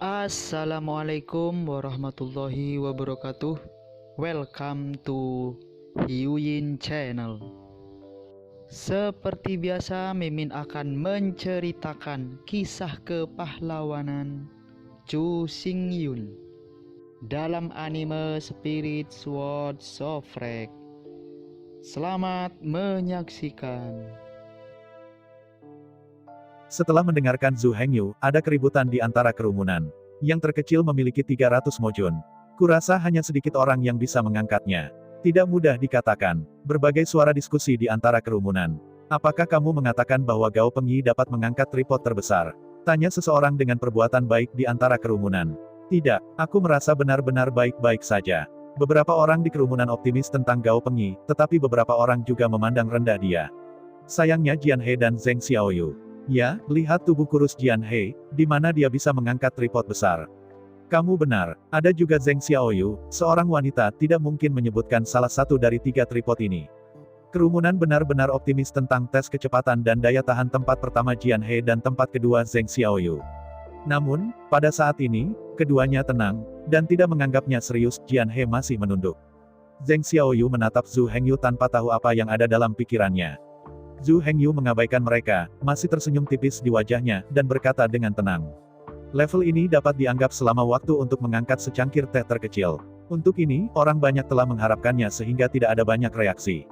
Assalamualaikum warahmatullahi wabarakatuh. Welcome to Hyuyin Channel. Seperti biasa, Mimin akan menceritakan kisah kepahlawanan Chu Xingyun dalam anime Spirit Sword Sofrek. Selamat menyaksikan. Setelah mendengarkan Zhu Hengyu, ada keributan di antara kerumunan. Yang terkecil memiliki 300 mojun. Kurasa hanya sedikit orang yang bisa mengangkatnya. Tidak mudah dikatakan. Berbagai suara diskusi di antara kerumunan. Apakah kamu mengatakan bahwa Gao Pengyi dapat mengangkat tripod terbesar? Tanya seseorang dengan perbuatan baik di antara kerumunan. Tidak, aku merasa benar-benar baik-baik saja. Beberapa orang di kerumunan optimis tentang Gao Pengyi, tetapi beberapa orang juga memandang rendah dia. Sayangnya Jian He dan Zheng Xiaoyu. Ya, lihat tubuh kurus Jian He, di mana dia bisa mengangkat tripod besar. Kamu benar, ada juga Zheng Xiaoyu, seorang wanita tidak mungkin menyebutkan salah satu dari 3 tripod ini. Kerumunan benar-benar optimis tentang tes kecepatan dan daya tahan tempat pertama Jian He dan tempat kedua Zheng Xiaoyu. Namun, pada saat ini, keduanya tenang, dan tidak menganggapnya serius. Jian He masih menunduk. Zheng Xiaoyu menatap Zhu Hengyu tanpa tahu apa yang ada dalam pikirannya. Zhu Hengyu mengabaikan mereka, masih tersenyum tipis di wajahnya, dan berkata dengan tenang. Level ini dapat dianggap selama waktu untuk mengangkat secangkir teh terkecil. Untuk ini, orang banyak telah mengharapkannya sehingga tidak ada banyak reaksi.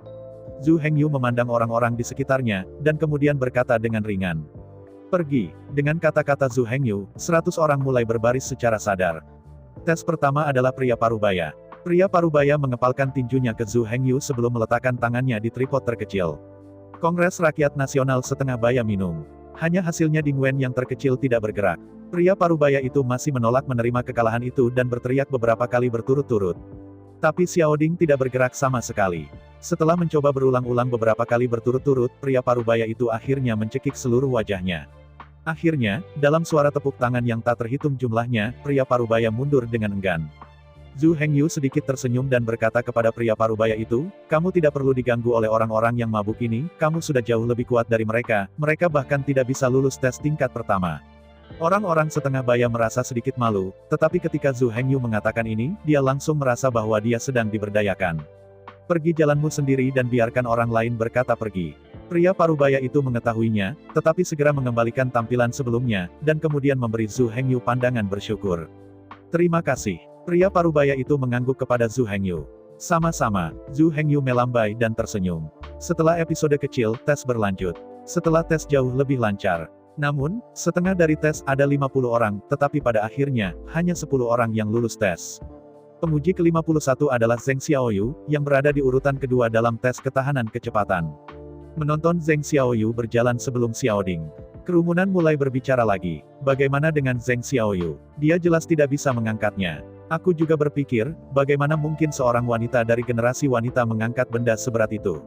Zhu Hengyu memandang orang-orang di sekitarnya, dan kemudian berkata dengan ringan. Pergi. Dengan kata-kata Zhu Hengyu, 100 orang mulai berbaris secara sadar. Tes pertama adalah pria parubaya. Pria parubaya mengepalkan tinjunya ke Zhu Hengyu sebelum meletakkan tangannya di tripod terkecil. Kongres Rakyat Nasional setengah baya minum. Hanya hasilnya Ding Wen yang terkecil tidak bergerak. Pria parubaya itu masih menolak menerima kekalahan itu dan berteriak beberapa kali berturut-turut. Tapi Xiao Ding tidak bergerak sama sekali. Setelah mencoba berulang-ulang beberapa kali berturut-turut, pria parubaya itu akhirnya mencekik seluruh wajahnya. Akhirnya, dalam suara tepuk tangan yang tak terhitung jumlahnya, pria parubaya mundur dengan enggan. Zhu Hengyu sedikit tersenyum dan berkata kepada pria parubaya itu, kamu tidak perlu diganggu oleh orang-orang yang mabuk ini, kamu sudah jauh lebih kuat dari mereka, mereka bahkan tidak bisa lulus tes tingkat pertama. Orang-orang setengah baya merasa sedikit malu, tetapi ketika Zhu Hengyu mengatakan ini, dia langsung merasa bahwa dia sedang diberdayakan. Pergi jalanmu sendiri dan biarkan orang lain berkata pergi. Pria parubaya itu mengetahuinya, tetapi segera mengembalikan tampilan sebelumnya, dan kemudian memberi Zhu Hengyu pandangan bersyukur. Terima kasih. Pria parubaya itu mengangguk kepada Zhu Hengyu. Sama-sama, Zhu Hengyu melambai dan tersenyum. Setelah episode kecil, tes berlanjut. Setelah tes jauh lebih lancar. Namun, setengah dari tes ada 50 orang, tetapi pada akhirnya, hanya 10 orang yang lulus tes. Penguji ke-51 adalah Zheng Xiaoyu, yang berada di urutan kedua dalam tes ketahanan kecepatan. Menonton Zheng Xiaoyu berjalan sebelum Xiao Ding. Kerumunan mulai berbicara lagi. Bagaimana dengan Zheng Xiaoyu? Dia jelas tidak bisa mengangkatnya. Aku juga berpikir, bagaimana mungkin seorang wanita dari generasi wanita mengangkat benda seberat itu?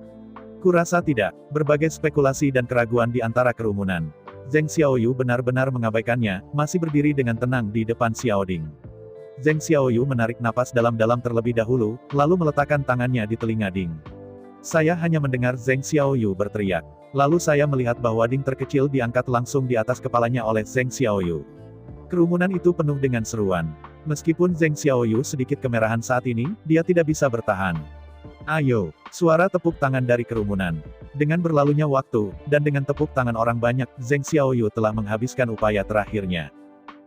Kurasa tidak. Berbagai spekulasi dan keraguan di antara kerumunan. Zheng Xiaoyu benar-benar mengabaikannya, masih berdiri dengan tenang di depan Xiao Ding. Zheng Xiaoyu menarik napas dalam-dalam terlebih dahulu, lalu meletakkan tangannya di telinga Ding. Saya hanya mendengar Zheng Xiaoyu berteriak. Lalu saya melihat bahwa Ding terkecil diangkat langsung di atas kepalanya oleh Zheng Xiaoyu. Kerumunan itu penuh dengan seruan. Meskipun Zheng Xiaoyu sedikit kemerahan saat ini, dia tidak bisa bertahan. Ayo, suara tepuk tangan dari kerumunan. Dengan berlalunya waktu, dan dengan tepuk tangan orang banyak, Zheng Xiaoyu telah menghabiskan upaya terakhirnya.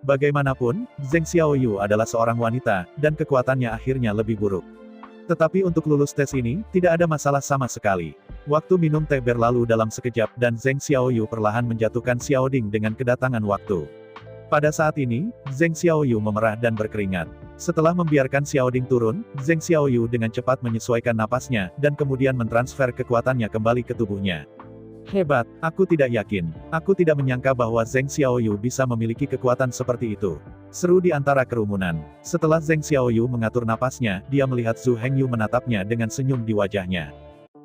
Bagaimanapun, Zheng Xiaoyu adalah seorang wanita, dan kekuatannya akhirnya lebih buruk. Tetapi untuk lulus tes ini, tidak ada masalah sama sekali. Waktu minum teh berlalu dalam sekejap dan Zheng Xiaoyu perlahan menjatuhkan Xiao Ding dengan kedatangan waktu. Pada saat ini, Zheng Xiaoyu memerah dan berkeringat. Setelah membiarkan Xiao Ding turun, Zheng Xiaoyu dengan cepat menyesuaikan napasnya, dan kemudian mentransfer kekuatannya kembali ke tubuhnya. Hebat, aku tidak yakin. Aku tidak menyangka bahwa Zheng Xiaoyu bisa memiliki kekuatan seperti itu. Seru di antara kerumunan. Setelah Zheng Xiaoyu mengatur napasnya, dia melihat Zhu Hengyu menatapnya dengan senyum di wajahnya.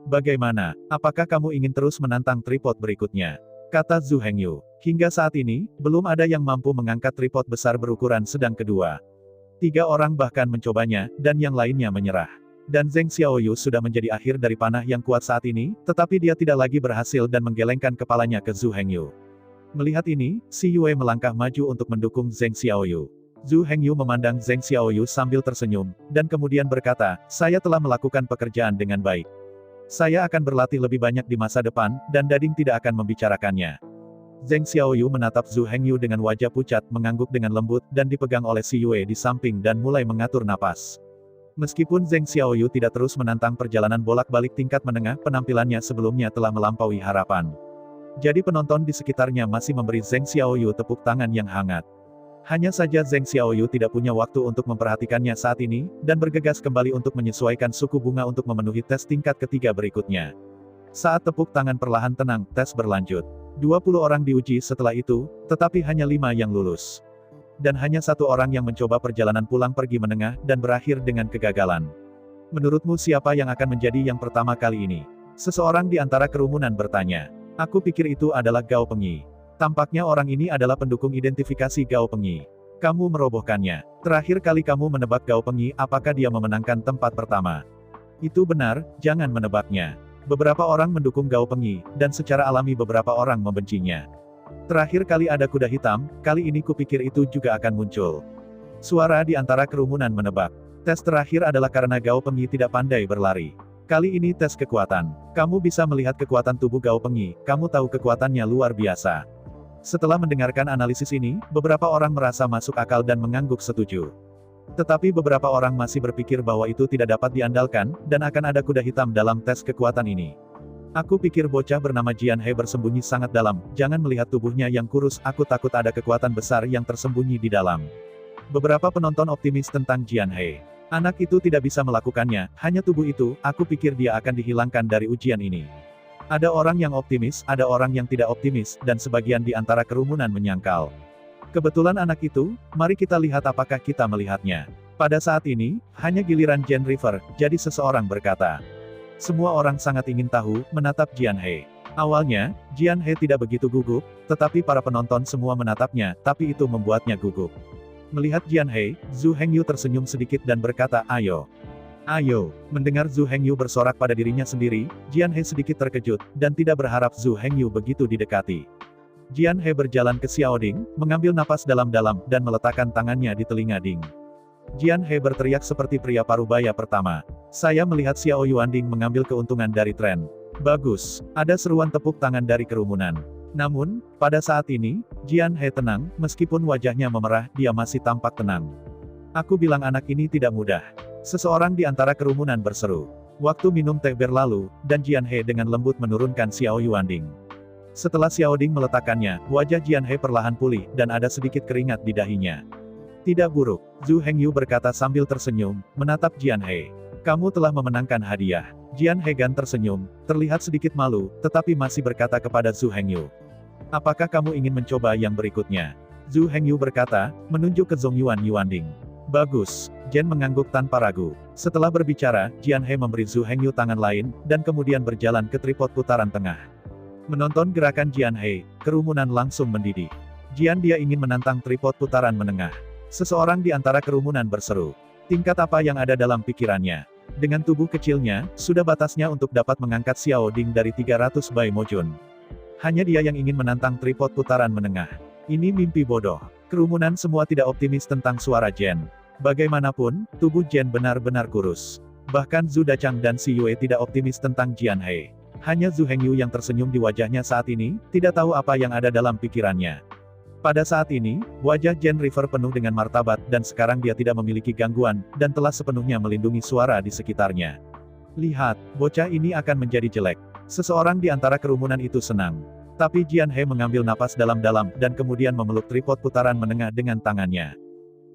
Bagaimana, apakah kamu ingin terus menantang tripod berikutnya? Kata Zhu Hengyu. Hingga saat ini, belum ada yang mampu mengangkat tripod besar berukuran sedang kedua. 3 orang bahkan mencobanya, dan yang lainnya menyerah. Dan Zheng Xiaoyu sudah menjadi akhir dari panah yang kuat saat ini, tetapi dia tidak lagi berhasil dan menggelengkan kepalanya ke Zhu Hengyu. Melihat ini, Si Yue melangkah maju untuk mendukung Zheng Xiaoyu. Zhu Hengyu memandang Zheng Xiaoyu sambil tersenyum, dan kemudian berkata, saya telah melakukan pekerjaan dengan baik. Saya akan berlatih lebih banyak di masa depan, dan Dading tidak akan membicarakannya. Zheng Xiaoyu menatap Zhu Hengyu dengan wajah pucat, mengangguk dengan lembut, dan dipegang oleh Si Yue di samping dan mulai mengatur napas. Meskipun Zheng Xiaoyu tidak terus menantang perjalanan bolak-balik tingkat menengah, penampilannya sebelumnya telah melampaui harapan. Jadi penonton di sekitarnya masih memberi Zheng Xiaoyu tepuk tangan yang hangat. Hanya saja Zheng Xiaoyu tidak punya waktu untuk memperhatikannya saat ini, dan bergegas kembali untuk menyesuaikan suku bunga untuk memenuhi tes tingkat ketiga berikutnya. Saat tepuk tangan perlahan tenang, tes berlanjut. 20 orang diuji setelah itu, tetapi hanya 5 yang lulus. Dan hanya 1 orang yang mencoba perjalanan pulang pergi menengah, dan berakhir dengan kegagalan. Menurutmu siapa yang akan menjadi yang pertama kali ini? Seseorang di antara kerumunan bertanya. Aku pikir itu adalah Gao Pengyi. Tampaknya orang ini adalah pendukung identifikasi Gao Pengyi. Kamu merobohkannya. Terakhir kali kamu menebak Gao Pengyi, apakah dia memenangkan tempat pertama? Itu benar, jangan menebaknya. Beberapa orang mendukung Gao Pengyi, dan secara alami beberapa orang membencinya. Terakhir kali ada kuda hitam, kali ini kupikir itu juga akan muncul. Suara di antara kerumunan menebak. Tes terakhir adalah karena Gao Pengyi tidak pandai berlari. Kali ini tes kekuatan. Kamu bisa melihat kekuatan tubuh Gao Pengyi, kamu tahu kekuatannya luar biasa. Setelah mendengarkan analisis ini, beberapa orang merasa masuk akal dan mengangguk setuju. Tetapi beberapa orang masih berpikir bahwa itu tidak dapat diandalkan, dan akan ada kuda hitam dalam tes kekuatan ini. Aku pikir bocah bernama Jian He bersembunyi sangat dalam, jangan melihat tubuhnya yang kurus, aku takut ada kekuatan besar yang tersembunyi di dalam. Beberapa penonton optimis tentang Jian He. Anak itu tidak bisa melakukannya, hanya tubuh itu, aku pikir dia akan dihilangkan dari ujian ini. Ada orang yang optimis, ada orang yang tidak optimis, dan sebagian di antara kerumunan menyangkal. Kebetulan anak itu, mari kita lihat apakah kita melihatnya. Pada saat ini, hanya giliran Jen River, jadi seseorang berkata. Semua orang sangat ingin tahu, menatap Jian He. Awalnya, Jian He tidak begitu gugup, tetapi para penonton semua menatapnya, tapi itu membuatnya gugup. Melihat Jian He, Zhu Hengyu tersenyum sedikit dan berkata, ayo. Ayo. Mendengar Zhu Hengyu bersorak pada dirinya sendiri, Jian He sedikit terkejut, dan tidak berharap Zhu Hengyu begitu didekati. Jian He berjalan ke Xiao Ding, mengambil napas dalam-dalam, dan meletakkan tangannya di telinga Ding. Jian He berteriak seperti pria parubaya pertama. Saya melihat Xiao Yuanding mengambil keuntungan dari tren. Bagus. Ada seruan tepuk tangan dari kerumunan. Namun, pada saat ini, Jian He tenang, meskipun wajahnya memerah, dia masih tampak tenang. Aku bilang anak ini tidak mudah. Seseorang di antara kerumunan berseru. Waktu minum teh berlalu, dan Jian He dengan lembut menurunkan Xiao Yuanding. Setelah Xiao Ding meletakkannya, wajah Jian He perlahan pulih, dan ada sedikit keringat di dahinya. Tidak buruk, Zhu Hengyu berkata sambil tersenyum, menatap Jian He. Kamu telah memenangkan hadiah. Jian He gan tersenyum, terlihat sedikit malu, tetapi masih berkata kepada Zhu Hengyu. Apakah kamu ingin mencoba yang berikutnya? Zhu Hengyu berkata, menunjuk ke Zhong Yuanding. Bagus. Jen mengangguk tanpa ragu. Setelah berbicara, Jian He memberi Zhu Hengyu tangan lain, dan kemudian berjalan ke tripod putaran tengah. Menonton gerakan Jian He, kerumunan langsung mendidih. Dia ingin menantang tripod putaran menengah. Seseorang di antara kerumunan berseru. Tingkat apa yang ada dalam pikirannya? Dengan tubuh kecilnya, sudah batasnya untuk dapat mengangkat Xiao Ding dari 300 Bai Mojun. Hanya dia yang ingin menantang tripod putaran menengah. Ini mimpi bodoh. Kerumunan semua tidak optimis tentang suara Jen. Bagaimanapun, tubuh Jen benar-benar kurus. Bahkan Zhu Dachang dan Si Yue tidak optimis tentang Jian He. Hanya Zhu Hengyu yang tersenyum di wajahnya saat ini, tidak tahu apa yang ada dalam pikirannya. Pada saat ini, wajah Jen River penuh dengan martabat, dan sekarang dia tidak memiliki gangguan, dan telah sepenuhnya melindungi suara di sekitarnya. Lihat, bocah ini akan menjadi jelek. Seseorang di antara kerumunan itu senang. Tapi Jian He mengambil napas dalam-dalam, dan kemudian memeluk tripod putaran menengah dengan tangannya.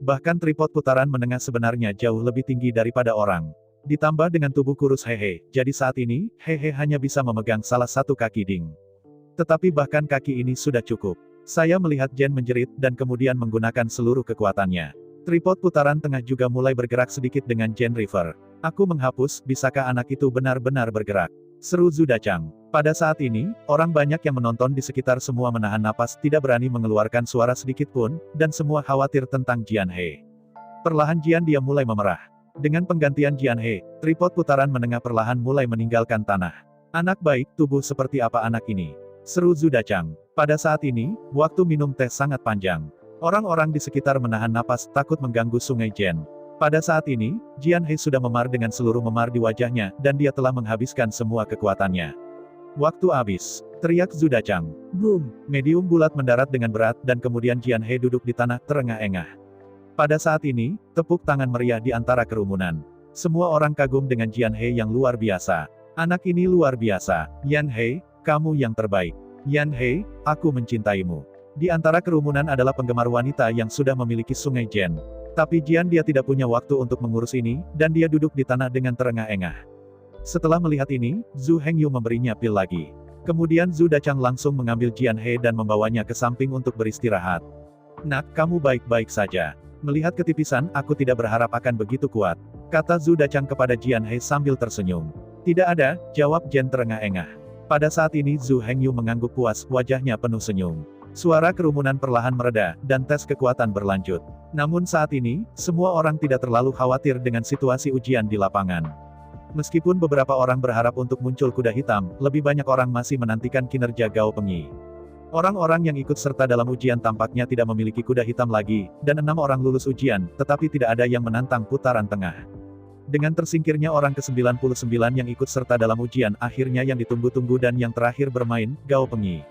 Bahkan tripod putaran menengah sebenarnya jauh lebih tinggi daripada orang. Ditambah dengan tubuh kurus Hehe, jadi saat ini, Hehe hanya bisa memegang salah satu kaki Ding. Tetapi bahkan kaki ini sudah cukup. Saya melihat Jen menjerit, dan kemudian menggunakan seluruh kekuatannya. Tripod putaran tengah juga mulai bergerak sedikit dengan Jen River. Aku menghapus, bisakah anak itu benar-benar bergerak? Seru Zhu Dachang. Pada saat ini, orang banyak yang menonton di sekitar semua menahan napas, tidak berani mengeluarkan suara sedikit pun, dan semua khawatir tentang Jian He. Perlahan dia mulai memerah. Dengan penggantian Jian He, tripod putaran menengah perlahan mulai meninggalkan tanah. Anak baik, tubuh seperti apa anak ini? Seru Zhu Dachang. Pada saat ini, waktu minum teh sangat panjang. Orang-orang di sekitar menahan napas, takut mengganggu Sungai Jen. Pada saat ini, Jian He sudah memar dengan seluruh memar di wajahnya, dan dia telah menghabiskan semua kekuatannya. Waktu habis, teriak Zhu Dachang. Boom! Medium bulat mendarat dengan berat, dan kemudian Jian He duduk di tanah, terengah-engah. Pada saat ini, tepuk tangan meriah di antara kerumunan. Semua orang kagum dengan Jian He yang luar biasa. Anak ini luar biasa. Yan He, kamu yang terbaik. Yan He, aku mencintaimu. Di antara kerumunan adalah penggemar wanita yang sudah memiliki Sungai Jen. Tapi Jian dia tidak punya waktu untuk mengurus ini, dan dia duduk di tanah dengan terengah-engah. Setelah melihat ini, Zhu Hengyu memberinya pil lagi. Kemudian Zhu Dachang langsung mengambil Jian He dan membawanya ke samping untuk beristirahat. Nak, kamu baik-baik saja. Melihat ketipisan, aku tidak berharap akan begitu kuat, kata Zhu Dachang kepada Jian He sambil tersenyum. Tidak ada, jawab Jen terengah-engah. Pada saat ini Zhu Hengyu mengangguk puas, wajahnya penuh senyum. Suara kerumunan perlahan mereda, dan tes kekuatan berlanjut. Namun saat ini, semua orang tidak terlalu khawatir dengan situasi ujian di lapangan. Meskipun beberapa orang berharap untuk muncul kuda hitam, lebih banyak orang masih menantikan kinerja Gao Pengyi. Orang-orang yang ikut serta dalam ujian tampaknya tidak memiliki kuda hitam lagi, dan 6 orang lulus ujian, tetapi tidak ada yang menantang putaran tengah. Dengan tersingkirnya orang ke-99 yang ikut serta dalam ujian, akhirnya yang ditunggu-tunggu dan yang terakhir bermain, Gao Pengyi.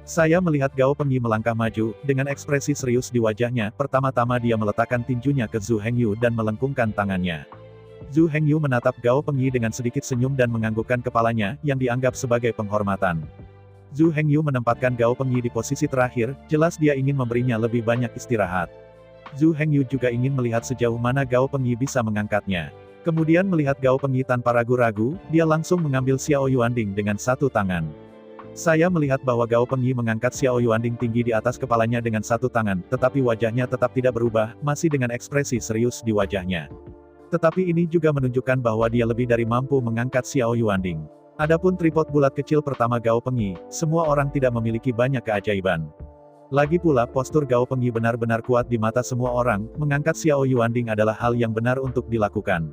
Saya melihat Gao Pengyi melangkah maju, dengan ekspresi serius di wajahnya. Pertama-tama dia meletakkan tinjunya ke Zhu Hengyu dan melengkungkan tangannya. Zhu Hengyu menatap Gao Pengyi dengan sedikit senyum dan menganggukkan kepalanya, yang dianggap sebagai penghormatan. Zhu Hengyu menempatkan Gao Pengyi di posisi terakhir, jelas dia ingin memberinya lebih banyak istirahat. Zhu Hengyu juga ingin melihat sejauh mana Gao Pengyi bisa mengangkatnya. Kemudian melihat Gao Pengyi tanpa ragu-ragu, dia langsung mengambil Xiao Yuanding dengan satu tangan. Saya melihat bahwa Gao Pengyi mengangkat Xiao Yuanding tinggi di atas kepalanya dengan satu tangan, tetapi wajahnya tetap tidak berubah, masih dengan ekspresi serius di wajahnya. Tetapi ini juga menunjukkan bahwa dia lebih dari mampu mengangkat Xiao Yuanding. Adapun tripod bulat kecil pertama Gao Pengyi, semua orang tidak memiliki banyak keajaiban. Lagi pula, postur Gao Pengyi benar-benar kuat di mata semua orang, mengangkat Xiao Yuanding adalah hal yang benar untuk dilakukan.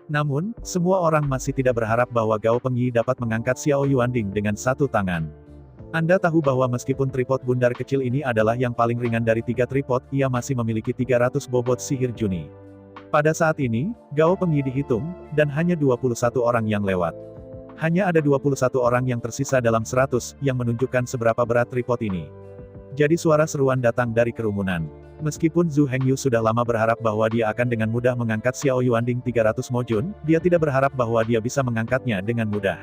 Namun, semua orang masih tidak berharap bahwa Gao Pengyi dapat mengangkat Xiao Yuanding dengan satu tangan. Anda tahu bahwa meskipun tripod bundar kecil ini adalah yang paling ringan dari 3 tripod, ia masih memiliki 300 bobot sihir juni. Pada saat ini, Gao Pengyi dihitung, dan hanya 21 orang yang lewat. Hanya ada 21 orang yang tersisa dalam 100, yang menunjukkan seberapa berat tripod ini. Jadi suara seruan datang dari kerumunan. Meskipun Zhu Hengyu sudah lama berharap bahwa dia akan dengan mudah mengangkat Xiao Yuanding 300 mojun, dia tidak berharap bahwa dia bisa mengangkatnya dengan mudah.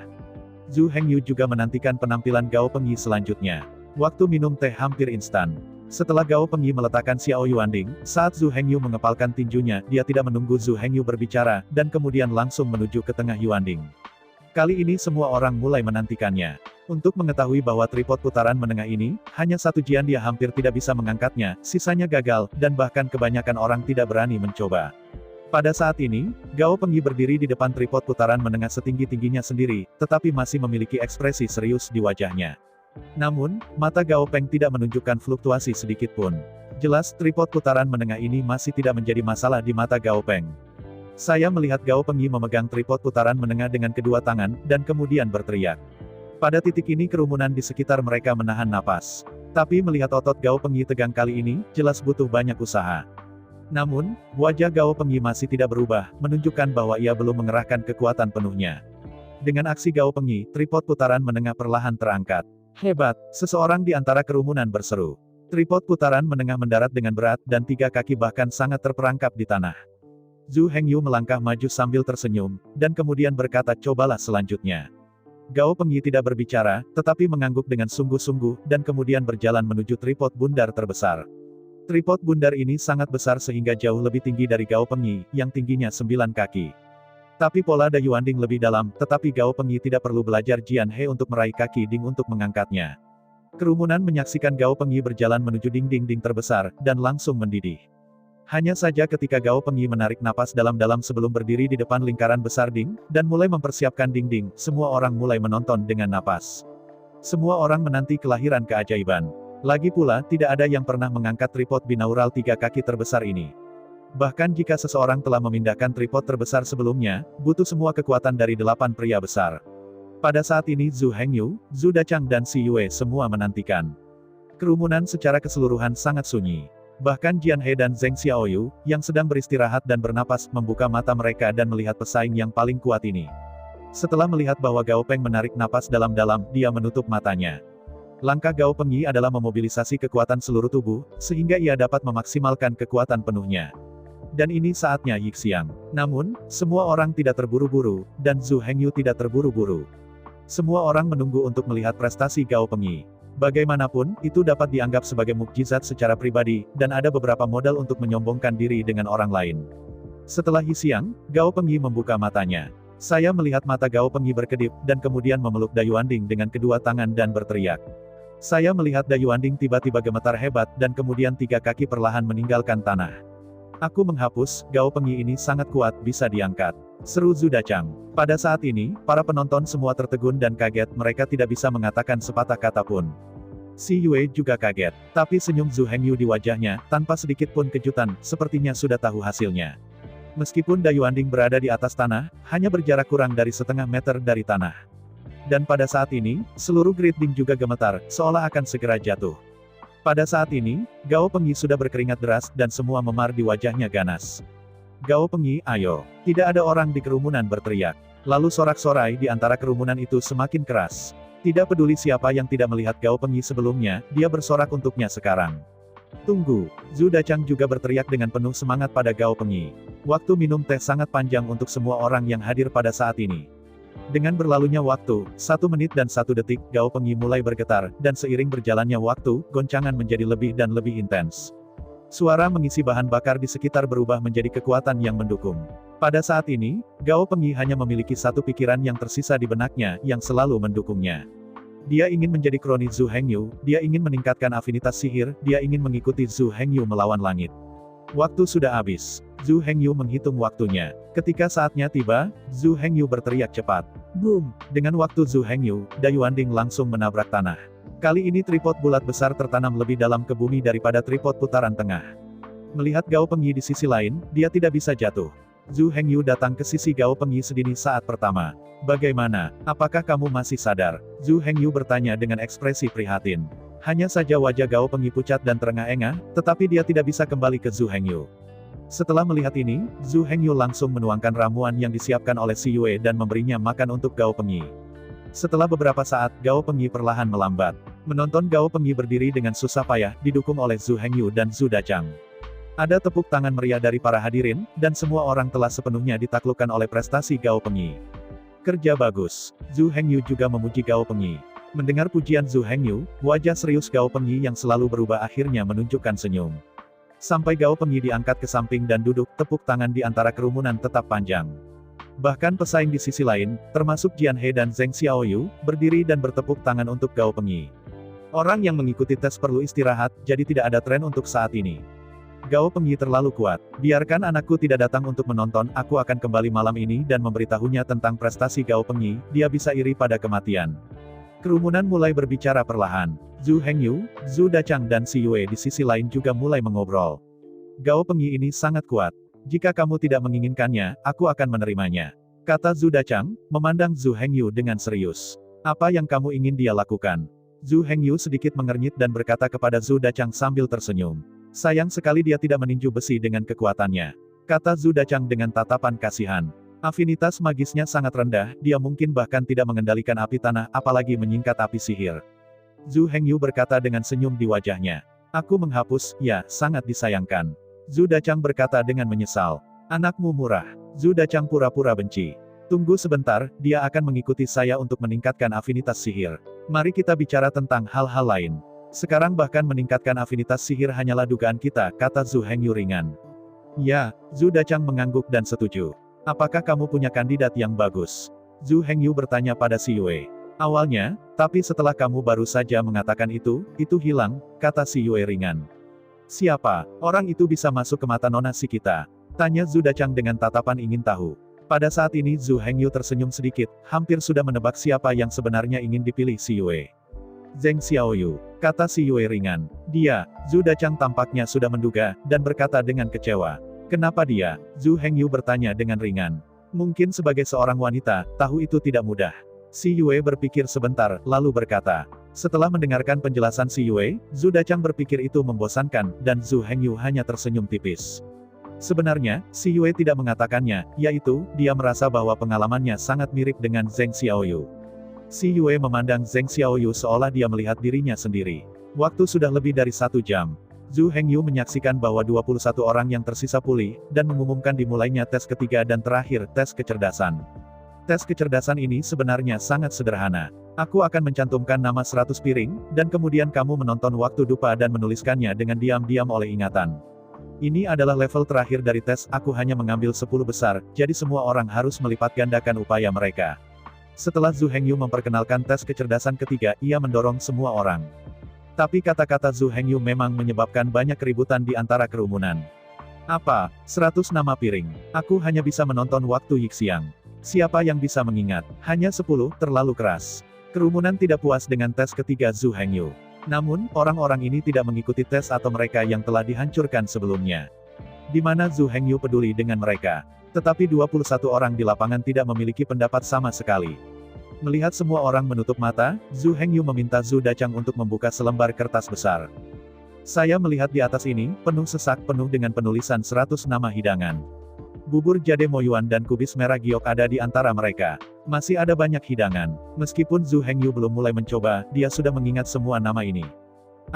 Zhu Hengyu juga menantikan penampilan Gao Pengyi selanjutnya. Waktu minum teh hampir instan. Setelah Gao Pengyi meletakkan Xiao Yuanding, saat Zhu Hengyu mengepalkan tinjunya, dia tidak menunggu Zhu Hengyu berbicara, dan kemudian langsung menuju ke tengah Yuanding. Kali ini semua orang mulai menantikannya. Untuk mengetahui bahwa tripod putaran menengah ini, hanya satu Jian dia hampir tidak bisa mengangkatnya, sisanya gagal, dan bahkan kebanyakan orang tidak berani mencoba. Pada saat ini, Gao Pengyi berdiri di depan tripod putaran menengah setinggi-tingginya sendiri, tetapi masih memiliki ekspresi serius di wajahnya. Namun, mata Gao Peng tidak menunjukkan fluktuasi sedikit pun. Jelas, tripod putaran menengah ini masih tidak menjadi masalah di mata Gao Peng. Saya melihat Gao Pengyi memegang tripod putaran menengah dengan kedua tangan, dan kemudian berteriak. Pada titik ini kerumunan di sekitar mereka menahan napas. Tapi melihat otot Gao Pengyi tegang kali ini, jelas butuh banyak usaha. Namun, wajah Gao Pengyi masih tidak berubah, menunjukkan bahwa ia belum mengerahkan kekuatan penuhnya. Dengan aksi Gao Pengyi, tripod putaran menengah perlahan terangkat. Hebat, seseorang di antara kerumunan berseru. Tripod putaran menengah mendarat dengan berat, dan 3 kaki bahkan sangat terperangkap di tanah. Zhu Hengyu melangkah maju sambil tersenyum, dan kemudian berkata, cobalah selanjutnya. Gao Pengyi tidak berbicara, tetapi mengangguk dengan sungguh-sungguh, dan kemudian berjalan menuju tripod bundar terbesar. Tripod bundar ini sangat besar sehingga jauh lebih tinggi dari Gao Pengyi, yang tingginya 9 kaki. Tapi pola Da Yuanding lebih dalam, tetapi Gao Pengyi tidak perlu belajar Jian He untuk meraih kaki ding untuk mengangkatnya. Kerumunan menyaksikan Gao Pengyi berjalan menuju dinding-dinding terbesar, dan langsung mendidih. Hanya saja ketika Gao Pengyi menarik napas dalam-dalam sebelum berdiri di depan lingkaran besar ding, dan mulai mempersiapkan dinding, semua orang mulai menonton dengan napas. Semua orang menanti kelahiran keajaiban. Lagi pula, tidak ada yang pernah mengangkat tripod binaural 3 kaki terbesar ini. Bahkan jika seseorang telah memindahkan tripod terbesar sebelumnya, butuh semua kekuatan dari 8 pria besar. Pada saat ini Zhu Hengyu, Zhu Dachang dan Si Yue semua menantikan. Kerumunan secara keseluruhan sangat sunyi. Bahkan Jian He dan Zheng Xiaoyu, yang sedang beristirahat dan bernapas, membuka mata mereka dan melihat pesaing yang paling kuat ini. Setelah melihat bahwa Gao Peng menarik napas dalam-dalam, dia menutup matanya. Langkah Gao Pengyi adalah memobilisasi kekuatan seluruh tubuh, sehingga ia dapat memaksimalkan kekuatan penuhnya. Dan ini saatnya Yixiang. Namun, semua orang tidak terburu-buru, dan Zhu Hengyu tidak terburu-buru. Semua orang menunggu untuk melihat prestasi Gao Pengyi. Bagaimanapun, itu dapat dianggap sebagai mukjizat secara pribadi, dan ada beberapa modal untuk menyombongkan diri dengan orang lain. Setelah Yixiang, Gao Pengyi membuka matanya. Saya melihat mata Gao Pengyi berkedip, dan kemudian memeluk Dayuanding dengan kedua tangan dan berteriak. Saya melihat Dayuanding tiba-tiba gemetar hebat, dan kemudian 3 kaki perlahan meninggalkan tanah. Aku menghapus, Gao Pengyi ini sangat kuat, bisa diangkat. Seru Zhu Dachang. Pada saat ini, para penonton semua tertegun dan kaget, mereka tidak bisa mengatakan sepatah kata pun. Si Yue juga kaget, tapi senyum Zhu Hengyu di wajahnya, tanpa sedikit pun kejutan, sepertinya sudah tahu hasilnya. Meskipun Dayuanding berada di atas tanah, hanya berjarak kurang dari setengah meter dari tanah. Dan pada saat ini, seluruh griding juga gemetar, seolah akan segera jatuh. Pada saat ini, Gao Pengyi sudah berkeringat deras, dan semua memar di wajahnya ganas. Gao Pengyi, ayo. Tidak ada orang di kerumunan berteriak. Lalu sorak-sorai di antara kerumunan itu semakin keras. Tidak peduli siapa yang tidak melihat Gao Pengyi sebelumnya, dia bersorak untuknya sekarang. Tunggu. Zhu Dachang juga berteriak dengan penuh semangat pada Gao Pengyi. Waktu minum teh sangat panjang untuk semua orang yang hadir pada saat ini. Dengan berlalunya waktu, 1 menit dan 1 detik, Gao Pengyi mulai bergetar, dan seiring berjalannya waktu, goncangan menjadi lebih dan lebih intens. Suara mengisi bahan bakar di sekitar berubah menjadi kekuatan yang mendukung. Pada saat ini, Gao Pengyi hanya memiliki satu pikiran yang tersisa di benaknya, yang selalu mendukungnya. Dia ingin menjadi kroni Zhu Hengyu, dia ingin meningkatkan afinitas sihir, dia ingin mengikuti Zhu Hengyu melawan langit. Waktu sudah habis. Zhu Hengyu menghitung waktunya. Ketika saatnya tiba, Zhu Hengyu berteriak cepat. Boom! Dengan waktu Zhu Hengyu, Dayuanding langsung menabrak tanah. Kali ini tripod bulat besar tertanam lebih dalam ke bumi daripada tripod putaran tengah. Melihat Gao Pengyi di sisi lain, dia tidak bisa jatuh. Zhu Hengyu datang ke sisi Gao Pengyi sedini saat pertama. Bagaimana? Apakah kamu masih sadar? Zhu Hengyu bertanya dengan ekspresi prihatin. Hanya saja wajah Gao Pengyi pucat dan terengah-engah, tetapi dia tidak bisa kembali ke Zhu Hengyu. Setelah melihat ini, Zhu Hengyu langsung menuangkan ramuan yang disiapkan oleh si Yue dan memberinya makan untuk Gao Pengyi. Setelah beberapa saat, Gao Pengyi perlahan melambat. Menonton Gao Pengyi berdiri dengan susah payah, didukung oleh Zhu Hengyu dan Zhu Dachang. Ada tepuk tangan meriah dari para hadirin, dan semua orang telah sepenuhnya ditaklukkan oleh prestasi Gao Pengyi. Kerja bagus. Zhu Hengyu juga memuji Gao Pengyi. Mendengar pujian Zhu Hengyu, wajah serius Gao Pengyi yang selalu berubah akhirnya menunjukkan senyum. Sampai Gao Pengyi diangkat ke samping dan duduk, tepuk tangan di antara kerumunan tetap panjang. Bahkan pesaing di sisi lain, termasuk Jian He dan Zheng Xiaoyu, berdiri dan bertepuk tangan untuk Gao Pengyi. Orang yang mengikuti tes perlu istirahat, jadi tidak ada tren untuk saat ini. Gao Pengyi terlalu kuat. Biarkan anakku tidak datang untuk menonton, aku akan kembali malam ini dan memberitahunya tentang prestasi Gao Pengyi, dia bisa iri pada kematian. Kerumunan mulai berbicara perlahan. Zhu Hengyu, Zhu Dachang dan si Yue di sisi lain juga mulai mengobrol. Gao Pengyi ini sangat kuat. Jika kamu tidak menginginkannya, aku akan menerimanya. Kata Zhu Dachang, memandang Zhu Hengyu dengan serius. Apa yang kamu ingin dia lakukan? Zhu Hengyu sedikit mengernyit dan berkata kepada Zhu Dachang sambil tersenyum. Sayang sekali dia tidak meninju besi dengan kekuatannya. Kata Zhu Dachang dengan tatapan kasihan. Afinitas magisnya sangat rendah, dia mungkin bahkan tidak mengendalikan api tanah, apalagi menyingkat api sihir. Zhu Hengyu berkata dengan senyum di wajahnya. Aku menghapus, ya, sangat disayangkan. Zhu Dachang berkata dengan menyesal. Anakmu murah. Zhu Dachang pura-pura benci. Tunggu sebentar, dia akan mengikuti saya untuk meningkatkan afinitas sihir. Mari kita bicara tentang hal-hal lain. Sekarang bahkan meningkatkan afinitas sihir hanyalah dugaan kita, kata Zhu Hengyu ringan. Ya, Zhu Dachang mengangguk dan setuju. Apakah kamu punya kandidat yang bagus? Zhu Hengyu bertanya pada si Yue. Awalnya, tapi setelah kamu baru saja mengatakan itu hilang, kata si Yue ringan. Siapa? Orang itu bisa masuk ke mata nona si kita? Tanya Zhu Dachang dengan tatapan ingin tahu. Pada saat ini Zhu Hengyu tersenyum sedikit, hampir sudah menebak siapa yang sebenarnya ingin dipilih si Yue. Zheng Xiaoyu, kata si Yue ringan. Dia, Zhu Dachang tampaknya sudah menduga, dan berkata dengan kecewa. Kenapa dia? Zhu Hengyu bertanya dengan ringan. Mungkin sebagai seorang wanita, tahu itu tidak mudah. Si Yue berpikir sebentar, lalu berkata. Setelah mendengarkan penjelasan si Yue, Zhu Dachang berpikir itu membosankan, dan Zhu Hengyu hanya tersenyum tipis. Sebenarnya, si Yue tidak mengatakannya, yaitu, dia merasa bahwa pengalamannya sangat mirip dengan Zheng Xiaoyu. Si Yue memandang Zheng Xiaoyu seolah dia melihat dirinya sendiri. Waktu sudah lebih dari 1 jam. Zhu Hengyu menyaksikan bahwa 21 orang yang tersisa pulih, dan mengumumkan dimulainya tes ketiga dan terakhir, tes kecerdasan. Tes kecerdasan ini sebenarnya sangat sederhana. Aku akan mencantumkan nama 100 piring, dan kemudian kamu menonton waktu dupa dan menuliskannya dengan diam-diam oleh ingatan. Ini adalah level terakhir dari tes, aku hanya mengambil 10 besar, jadi semua orang harus melipat gandakan upaya mereka. Setelah Zhu Hengyu memperkenalkan tes kecerdasan ketiga, ia mendorong semua orang. Tapi kata-kata Zhu Hengyu memang menyebabkan banyak keributan di antara kerumunan. Apa? 100 nama piring. Aku hanya bisa menonton waktu Yixiang. Siapa yang bisa mengingat? Hanya 10, terlalu keras. Kerumunan tidak puas dengan tes ketiga Zhu Hengyu. Namun, orang-orang ini tidak mengikuti tes atau mereka yang telah dihancurkan sebelumnya. Di mana Zhu Hengyu peduli dengan mereka. Tetapi 21 orang di lapangan tidak memiliki pendapat sama sekali. Melihat semua orang menutup mata, Zhu Hengyu meminta Zhu Dachang untuk membuka selembar kertas besar. Saya melihat di atas ini, penuh sesak penuh dengan penulisan 100 nama hidangan. Bubur jade moyuan dan kubis merah giok ada di antara mereka. Masih ada banyak hidangan. Meskipun Zhu Hengyu belum mulai mencoba, dia sudah mengingat semua nama ini.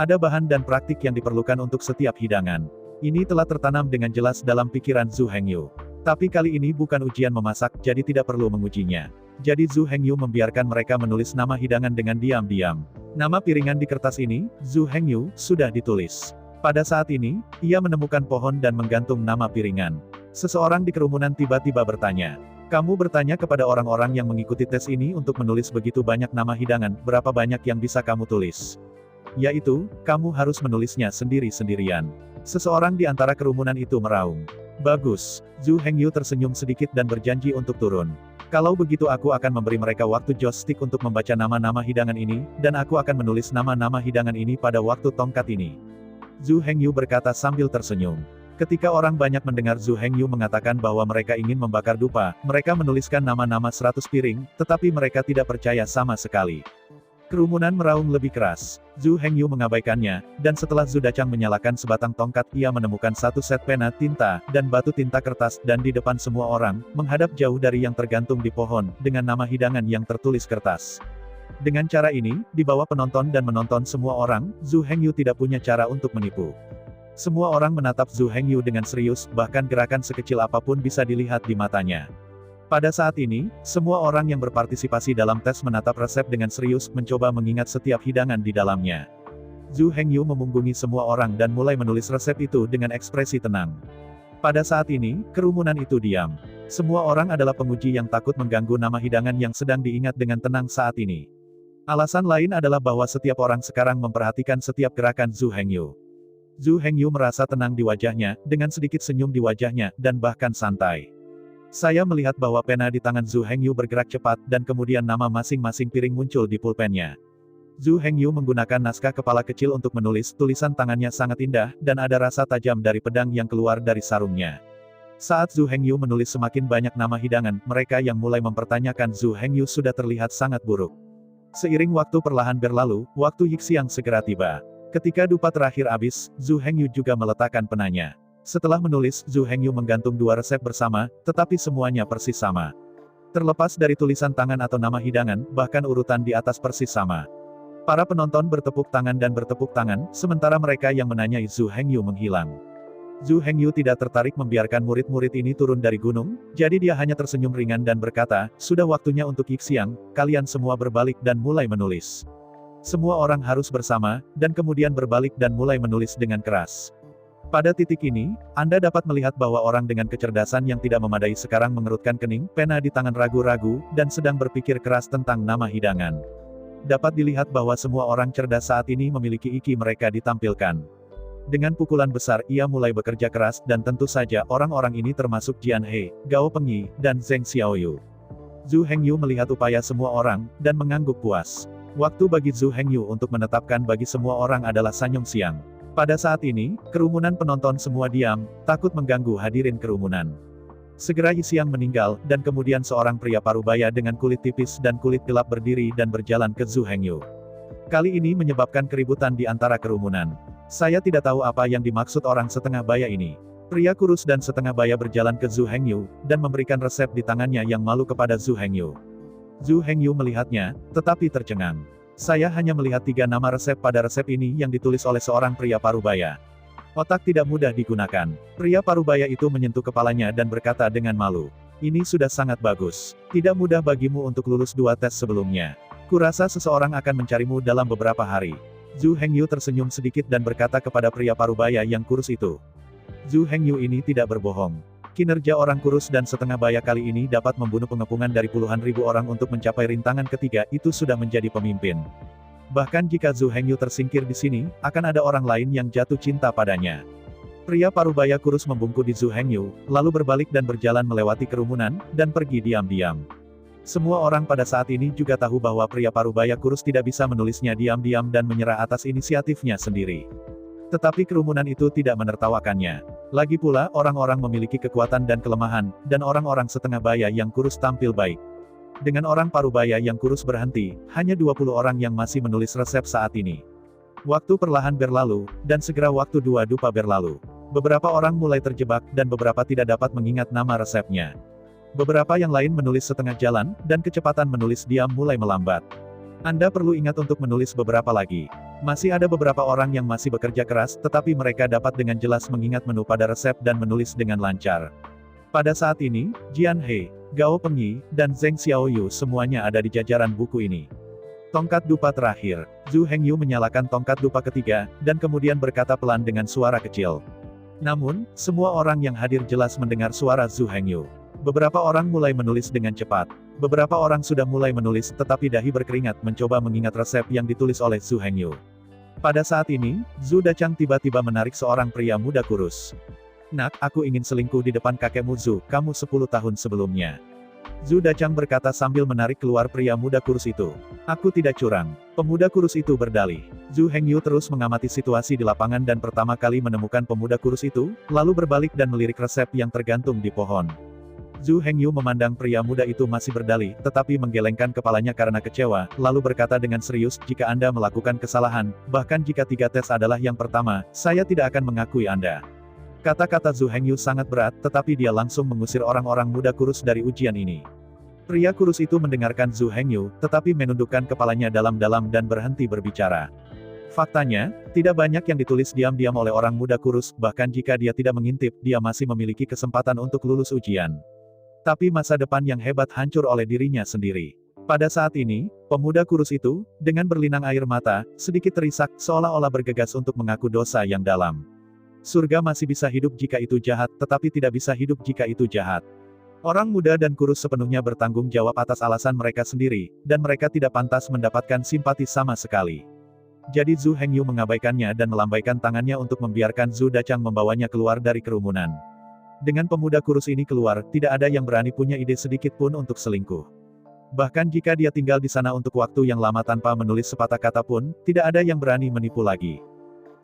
Ada bahan dan praktik yang diperlukan untuk setiap hidangan. Ini telah tertanam dengan jelas dalam pikiran Zhu Hengyu. Tapi kali ini bukan ujian memasak, jadi tidak perlu mengujinya. Jadi Zhu Hengyu membiarkan mereka menulis nama hidangan dengan diam-diam. Nama piringan di kertas ini, Zhu Hengyu, sudah ditulis. Pada saat ini, ia menemukan pohon dan menggantung nama piringan. Seseorang di kerumunan tiba-tiba bertanya. Kamu bertanya kepada orang-orang yang mengikuti tes ini untuk menulis begitu banyak nama hidangan, berapa banyak yang bisa kamu tulis? Yaitu, kamu harus menulisnya sendiri-sendirian. Seseorang di antara kerumunan itu meraung. Bagus. Zhu Hengyu tersenyum sedikit dan berjanji untuk turun. Kalau begitu aku akan memberi mereka waktu joystick untuk membaca nama-nama hidangan ini, dan aku akan menulis nama-nama hidangan ini pada waktu tongkat ini. Zhu Hengyu berkata sambil tersenyum. Ketika orang banyak mendengar Zhu Hengyu mengatakan bahwa mereka ingin membakar dupa, mereka menuliskan nama-nama 100 piring, tetapi mereka tidak percaya sama sekali. Kerumunan meraung lebih keras. Zhu Hengyu mengabaikannya, dan setelah Zhu Dachang menyalakan sebatang tongkat, ia menemukan satu set pena tinta, dan batu tinta kertas, dan di depan semua orang, menghadap jauh dari yang tergantung di pohon, dengan nama hidangan yang tertulis kertas. Dengan cara ini, di bawah penonton dan menonton semua orang, Zhu Hengyu tidak punya cara untuk menipu. Semua orang menatap Zhu Hengyu dengan serius, bahkan gerakan sekecil apapun bisa dilihat di matanya. Pada saat ini, semua orang yang berpartisipasi dalam tes menatap resep dengan serius, mencoba mengingat setiap hidangan di dalamnya. Zhu Hengyu memunggungi semua orang dan mulai menulis resep itu dengan ekspresi tenang. Pada saat ini, kerumunan itu diam. Semua orang adalah penguji yang takut mengganggu nama hidangan yang sedang diingat dengan tenang saat ini. Alasan lain adalah bahwa setiap orang sekarang memperhatikan setiap gerakan Zhu Hengyu. Zhu Hengyu merasa tenang di wajahnya, dengan sedikit senyum di wajahnya, dan bahkan santai. Saya melihat bahwa pena di tangan Zhu Hengyu bergerak cepat, dan kemudian nama masing-masing piring muncul di pulpennya. Zhu Hengyu menggunakan naskah kepala kecil untuk menulis, tulisan tangannya sangat indah, dan ada rasa tajam dari pedang yang keluar dari sarungnya. Saat Zhu Hengyu menulis semakin banyak nama hidangan, mereka yang mulai mempertanyakan Zhu Hengyu sudah terlihat sangat buruk. Seiring waktu perlahan berlalu, waktu Yixiang segera tiba. Ketika dupa terakhir habis, Zhu Hengyu juga meletakkan penanya. Setelah menulis, Zhu Hengyu menggantung 2 resep bersama, tetapi semuanya persis sama. Terlepas dari tulisan tangan atau nama hidangan, bahkan urutan di atas persis sama. Para penonton bertepuk tangan dan bertepuk tangan, sementara mereka yang menanyai Zhu Hengyu menghilang. Zhu Hengyu tidak tertarik membiarkan murid-murid ini turun dari gunung, jadi dia hanya tersenyum ringan dan berkata, sudah waktunya untuk Yixiang, kalian semua berbalik dan mulai menulis. Semua orang harus bersama, dan kemudian berbalik dan mulai menulis dengan keras. Pada titik ini, Anda dapat melihat bahwa orang dengan kecerdasan yang tidak memadai sekarang mengerutkan kening, pena di tangan ragu-ragu, dan sedang berpikir keras tentang nama hidangan. Dapat dilihat bahwa semua orang cerdas saat ini memiliki IQ mereka ditampilkan. Dengan pukulan besar, ia mulai bekerja keras, dan tentu saja orang-orang ini termasuk Jian He, Gao Pengyi, dan Zheng Xiaoyu. Zhu Hengyu melihat upaya semua orang, dan mengangguk puas. Waktu bagi Zhu Hengyu untuk menetapkan bagi semua orang adalah Sanyong Siang. Pada saat ini, kerumunan penonton semua diam, takut mengganggu hadirin kerumunan. Segera Yixiang meninggal, dan kemudian seorang pria parubaya dengan kulit tipis dan kulit gelap berdiri dan berjalan ke Zhu Hengyu. Kali ini menyebabkan keributan di antara kerumunan. Saya tidak tahu apa yang dimaksud orang setengah baya ini. Pria kurus dan setengah baya berjalan ke Zhu Hengyu, dan memberikan resep di tangannya yang malu kepada Zhu Hengyu. Zhu Hengyu melihatnya, tetapi tercengang. Saya hanya melihat 3 nama resep pada resep ini yang ditulis oleh seorang pria parubaya. Otak tidak mudah digunakan. Pria parubaya itu menyentuh kepalanya dan berkata dengan malu. Ini sudah sangat bagus. Tidak mudah bagimu untuk lulus 2 tes sebelumnya. Kurasa seseorang akan mencarimu dalam beberapa hari. Zhu Hengyu tersenyum sedikit dan berkata kepada pria parubaya yang kurus itu. Zhu Hengyu ini tidak berbohong. Kinerja orang kurus dan setengah baya kali ini dapat membunuh pengepungan dari puluhan ribu orang untuk mencapai rintangan ketiga, itu sudah menjadi pemimpin. Bahkan jika Zhu Hengyu tersingkir di sini, akan ada orang lain yang jatuh cinta padanya. Pria parubaya kurus membungkuk di Zhu Hengyu, lalu berbalik dan berjalan melewati kerumunan, dan pergi diam-diam. Semua orang pada saat ini juga tahu bahwa pria parubaya kurus tidak bisa menulisnya diam-diam dan menyerah atas inisiatifnya sendiri. Tetapi kerumunan itu tidak menertawakannya. Lagi pula, orang-orang memiliki kekuatan dan kelemahan, dan orang-orang setengah baya yang kurus tampil baik. Dengan orang parubaya yang kurus berhenti, hanya 20 orang yang masih menulis resep saat ini. Waktu perlahan berlalu, dan segera waktu 2 dupa berlalu. Beberapa orang mulai terjebak, dan beberapa tidak dapat mengingat nama resepnya. Beberapa yang lain menulis setengah jalan, dan kecepatan menulis diam mulai melambat. Anda perlu ingat untuk menulis beberapa lagi. Masih ada beberapa orang yang masih bekerja keras, tetapi mereka dapat dengan jelas mengingat menu pada resep dan menulis dengan lancar. Pada saat ini, Jian He, Gao Pengyi, dan Zheng Xiaoyu semuanya ada di jajaran buku ini. Tongkat dupa terakhir. Zhu Hengyu menyalakan tongkat dupa ketiga, dan kemudian berkata pelan dengan suara kecil. Namun, semua orang yang hadir jelas mendengar suara Zhu Hengyu. Beberapa orang mulai menulis dengan cepat. Beberapa orang sudah mulai menulis, tetapi dahi berkeringat mencoba mengingat resep yang ditulis oleh Zhu Hengyu. Pada saat ini, Zhu Dachang tiba-tiba menarik seorang pria muda kurus. Nak, aku ingin selingkuh di depan kakekmu Zhu, kamu 10 tahun sebelumnya. Zhu Dachang berkata sambil menarik keluar pria muda kurus itu. Aku tidak curang. Pemuda kurus itu berdalih. Zhu Hengyu terus mengamati situasi di lapangan dan pertama kali menemukan pemuda kurus itu, lalu berbalik dan melirik resep yang tergantung di pohon. Zhu Hengyu memandang pria muda itu masih berdalih, tetapi menggelengkan kepalanya karena kecewa, lalu berkata dengan serius, jika Anda melakukan kesalahan, bahkan jika 3 tes adalah yang pertama, saya tidak akan mengakui Anda. Kata-kata Zhu Hengyu sangat berat, tetapi dia langsung mengusir orang-orang muda kurus dari ujian ini. Pria kurus itu mendengarkan Zhu Hengyu, tetapi menundukkan kepalanya dalam-dalam dan berhenti berbicara. Faktanya, tidak banyak yang ditulis diam-diam oleh orang muda kurus, bahkan jika dia tidak mengintip, dia masih memiliki kesempatan untuk lulus ujian. Tapi masa depan yang hebat hancur oleh dirinya sendiri. Pada saat ini, pemuda kurus itu, dengan berlinang air mata, sedikit terisak, seolah-olah bergegas untuk mengaku dosa yang dalam. Surga masih bisa hidup jika itu jahat, tetapi tidak bisa hidup jika itu jahat. Orang muda dan kurus sepenuhnya bertanggung jawab atas alasan mereka sendiri, dan mereka tidak pantas mendapatkan simpati sama sekali. Jadi Zhu Hengyu mengabaikannya dan melambaikan tangannya untuk membiarkan Zhu Dachang membawanya keluar dari kerumunan. Dengan pemuda kurus ini keluar, tidak ada yang berani punya ide sedikit pun untuk selingkuh. Bahkan jika dia tinggal di sana untuk waktu yang lama tanpa menulis sepatah kata pun, tidak ada yang berani menipu lagi.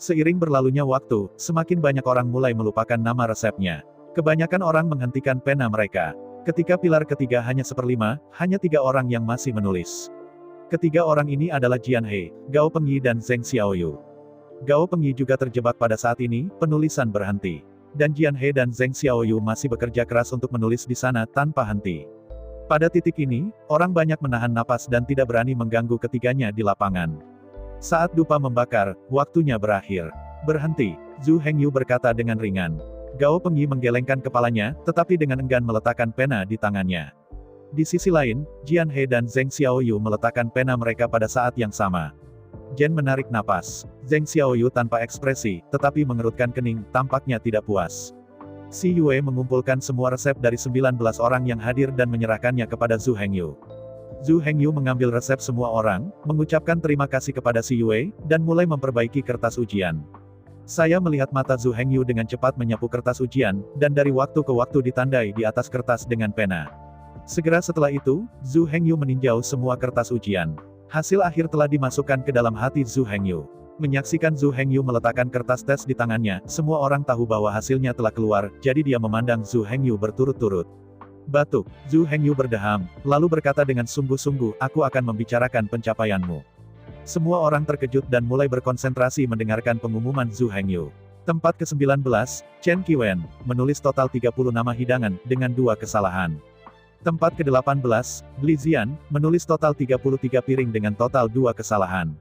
Seiring berlalunya waktu, semakin banyak orang mulai melupakan nama resepnya. Kebanyakan orang menghentikan pena mereka. Ketika pilar ketiga hanya 1/5, hanya 3 orang yang masih menulis. Ketiga orang ini adalah Jian He, Gao Pengyi dan Zheng Xiaoyu. Gao Pengyi juga terjebak pada saat ini, penulisan berhenti. Dan Jian He dan Zheng Xiaoyu masih bekerja keras untuk menulis di sana tanpa henti. Pada titik ini, orang banyak menahan napas dan tidak berani mengganggu ketiganya di lapangan. Saat dupa membakar, waktunya berakhir. Berhenti, Zhu Hengyu berkata dengan ringan. Gao Pengyi menggelengkan kepalanya, tetapi dengan enggan meletakkan pena di tangannya. Di sisi lain, Jian He dan Zheng Xiaoyu meletakkan pena mereka pada saat yang sama. Jen menarik napas. Zheng Xiaoyu tanpa ekspresi, tetapi mengerutkan kening, tampaknya tidak puas. Si Yue mengumpulkan semua resep dari 19 orang yang hadir dan menyerahkannya kepada Zhu Hengyu. Zhu Hengyu mengambil resep semua orang, mengucapkan terima kasih kepada si Yue, dan mulai memperbaiki kertas ujian. Saya melihat mata Zhu Hengyu dengan cepat menyapu kertas ujian, dan dari waktu ke waktu ditandai di atas kertas dengan pena. Segera setelah itu, Zhu Hengyu meninjau semua kertas ujian. Hasil akhir telah dimasukkan ke dalam hati Zhu Hengyu. Menyaksikan Zhu Hengyu meletakkan kertas tes di tangannya, semua orang tahu bahwa hasilnya telah keluar, jadi dia memandang Zhu Hengyu berturut-turut. Batuk, Zhu Hengyu berdeham, lalu berkata dengan sungguh-sungguh, aku akan membicarakan pencapaianmu. Semua orang terkejut dan mulai berkonsentrasi mendengarkan pengumuman Zhu Hengyu. Tempat ke-19, Chen Qiwen, menulis total 30 nama hidangan, dengan 2 kesalahan. Tempat ke-18, Li Zian, menulis total 33 piring dengan total 2 kesalahan.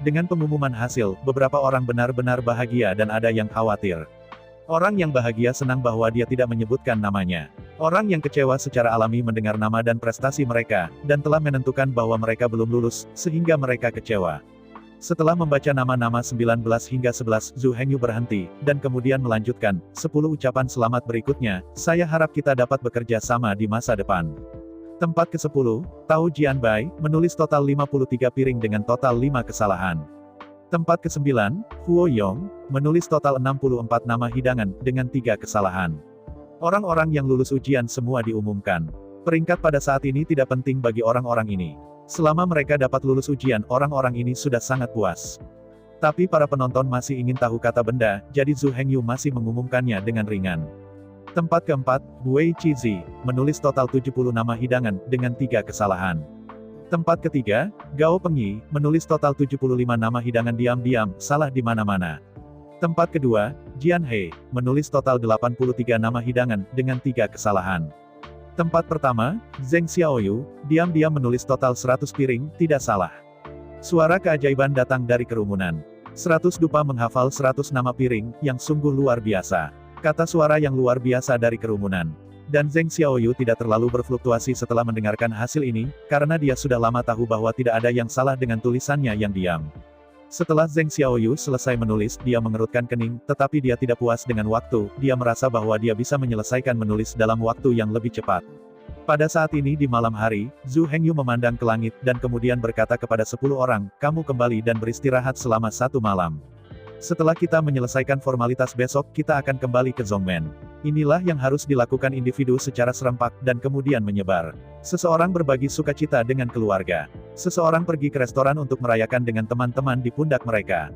Dengan pengumuman hasil, beberapa orang benar-benar bahagia dan ada yang khawatir. Orang yang bahagia senang bahwa dia tidak menyebutkan namanya. Orang yang kecewa secara alami mendengar nama dan prestasi mereka, dan telah menentukan bahwa mereka belum lulus, sehingga mereka kecewa. Setelah membaca nama-nama 19 hingga 11, Zhu Hengyu berhenti, dan kemudian melanjutkan, 10 ucapan selamat berikutnya, saya harap kita dapat bekerja sama di masa depan. Tempat ke-10, Tao Jianbai, menulis total 53 piring dengan total 5 kesalahan. Tempat ke-9, Huo Yong, menulis total 64 nama hidangan, dengan 3 kesalahan. Orang-orang yang lulus ujian semua diumumkan. Peringkat pada saat ini tidak penting bagi orang-orang ini. Selama mereka dapat lulus ujian, orang-orang ini sudah sangat puas. Tapi para penonton masih ingin tahu kata benda, jadi Zhu Hengyu masih mengumumkannya dengan ringan. Tempat keempat, Wei Qizi, menulis total 70 nama hidangan, dengan 3 kesalahan. Tempat ketiga, Gao Pengyi, menulis total 75 nama hidangan diam-diam, salah di mana-mana. Tempat kedua, Jian He, menulis total 83 nama hidangan, dengan 3 kesalahan. Tempat pertama, Zheng Xiaoyu, diam-diam menulis total 100 piring, tidak salah. Suara keajaiban datang dari kerumunan. 100 dupa menghafal 100 nama piring, yang sungguh luar biasa. Kata suara yang luar biasa dari kerumunan. Dan Zheng Xiaoyu tidak terlalu berfluktuasi setelah mendengarkan hasil ini, karena dia sudah lama tahu bahwa tidak ada yang salah dengan tulisannya yang diam. Setelah Zheng Xiaoyu selesai menulis, dia mengerutkan kening, tetapi dia tidak puas dengan waktu, dia merasa bahwa dia bisa menyelesaikan menulis dalam waktu yang lebih cepat. Pada saat ini di malam hari, Zhu Hengyu memandang ke langit, dan kemudian berkata kepada 10 orang, kamu kembali dan beristirahat selama 1 malam. Setelah kita menyelesaikan formalitas besok, kita akan kembali ke Zhongmen. Inilah yang harus dilakukan individu secara serempak, dan kemudian menyebar. Seseorang berbagi sukacita dengan keluarga. Seseorang pergi ke restoran untuk merayakan dengan teman-teman di pundak mereka.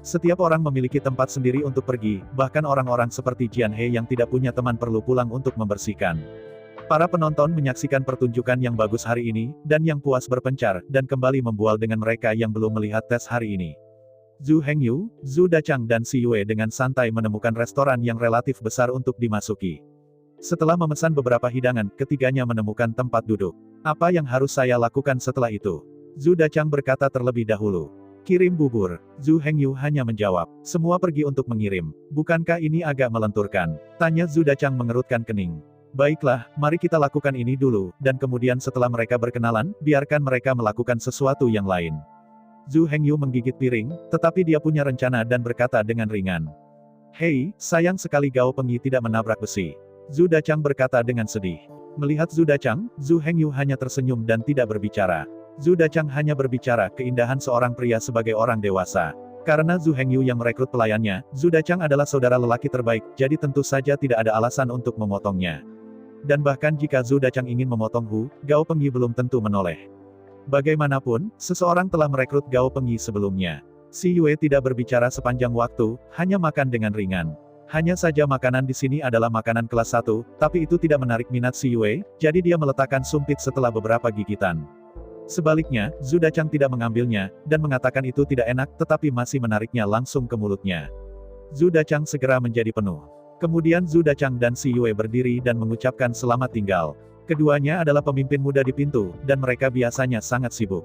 Setiap orang memiliki tempat sendiri untuk pergi, bahkan orang-orang seperti Jian He yang tidak punya teman perlu pulang untuk membersihkan. Para penonton menyaksikan pertunjukan yang bagus hari ini, dan yang puas berpencar, dan kembali membual dengan mereka yang belum melihat tes hari ini. Zhu Hengyu, Zhu Dachang dan Si Yue dengan santai menemukan restoran yang relatif besar untuk dimasuki. Setelah memesan beberapa hidangan, ketiganya menemukan tempat duduk. Apa yang harus saya lakukan setelah itu? Zhu Dachang berkata terlebih dahulu. Kirim bubur. Zhu Hengyu hanya menjawab. Semua pergi untuk mengirim. Bukankah ini agak melenturkan? Tanya Zhu Dachang mengerutkan kening. Baiklah, mari kita lakukan ini dulu, dan kemudian setelah mereka berkenalan, biarkan mereka melakukan sesuatu yang lain. Zhu Hengyu menggigit piring, tetapi dia punya rencana dan berkata dengan ringan. Hei, sayang sekali Gao Pengyi tidak menabrak besi. Zhu Dachang berkata dengan sedih. Melihat Zhu Dachang, Zhu Hengyu hanya tersenyum dan tidak berbicara. Zhu Dachang hanya berbicara keindahan seorang pria sebagai orang dewasa. Karena Zhu Hengyu yang merekrut pelayannya, Zhu Dachang adalah saudara lelaki terbaik, jadi tentu saja tidak ada alasan untuk memotongnya. Dan bahkan jika Zhu Dachang ingin memotong Gao Pengyi belum tentu menoleh. Bagaimanapun, seseorang telah merekrut Gao Pengyi sebelumnya. Si Yue tidak berbicara sepanjang waktu, hanya makan dengan ringan. Hanya saja makanan di sini adalah makanan kelas 1, tapi itu tidak menarik minat si Yue, jadi dia meletakkan sumpit setelah beberapa gigitan. Sebaliknya, Zhu Dachang tidak mengambilnya, dan mengatakan itu tidak enak, tetapi masih menariknya langsung ke mulutnya. Zhu Dachang segera menjadi penuh. Kemudian Zhu Dachang dan Si Yue berdiri dan mengucapkan selamat tinggal. Keduanya adalah pemimpin muda di pintu, dan mereka biasanya sangat sibuk.